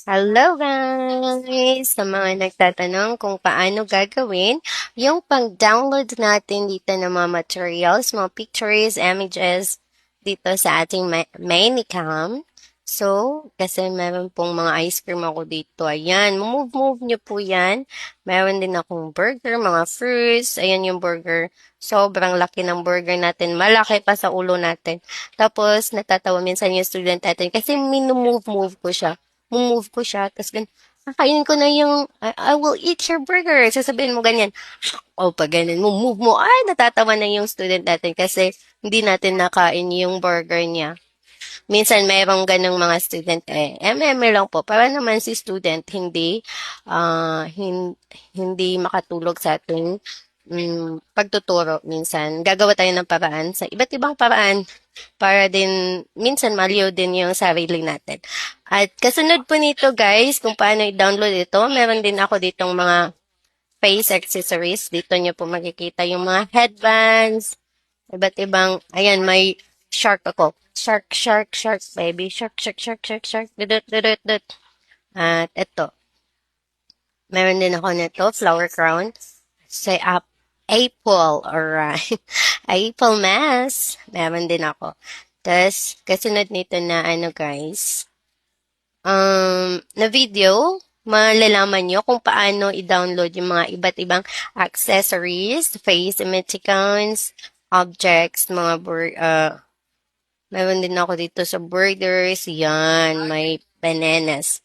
Hello guys! Sa mga nagtatanong kung paano gagawin yung pang-download natin dito ng mga materials, mga pictures, images dito sa ating Minicam. So, kasi meron pong mga ice cream ako dito. Ayan, move nyo po yan. Meron din akong burger, mga fruits. Ayan yung burger. Sobrang laki ng burger natin. Malaki pa sa ulo natin. Tapos, natatawa minsan yung student natin kasi minumove ko siya move ko siya, tapos kakainin ko na yung, I will eat your burger. Sasabihin mo ganyan. O, pag ganun mo, move mo, ay, natatawa na yung student natin kasi hindi natin nakain yung burger niya. Minsan, mayroong ganong mga student, lang po, para naman si student, hindi makatulog sa ating pagtuturo minsan. Gagawa tayo ng paraan sa iba't ibang paraan para din minsan maliw din yung sarili natin. At kasunod po nito guys, kung paano i-download ito, meron din ako ditong mga face accessories. Dito nyo po makikita yung mga headbands, iba't ibang, ayan, may shark ako. Shark, baby. Shark. Dudut. At ito, meron din ako nito, flower crown. Say up, apple, alright. Apple mask, meron din ako. Tapos, kasunod nito na ano guys, na video, malalaman nyo kung paano i-download yung mga iba't ibang accessories, face emoticons, objects, meron din ako dito sa burgers, yan, may bananas.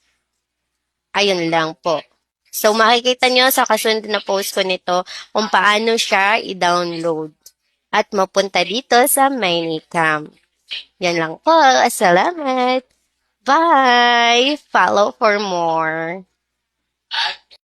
Ayun lang po. So, makikita nyo sa kasunod na post ko nito kung paano siya i-download at mapunta dito sa Minicam. Yan lang po. Salamat. Bye! Follow for more.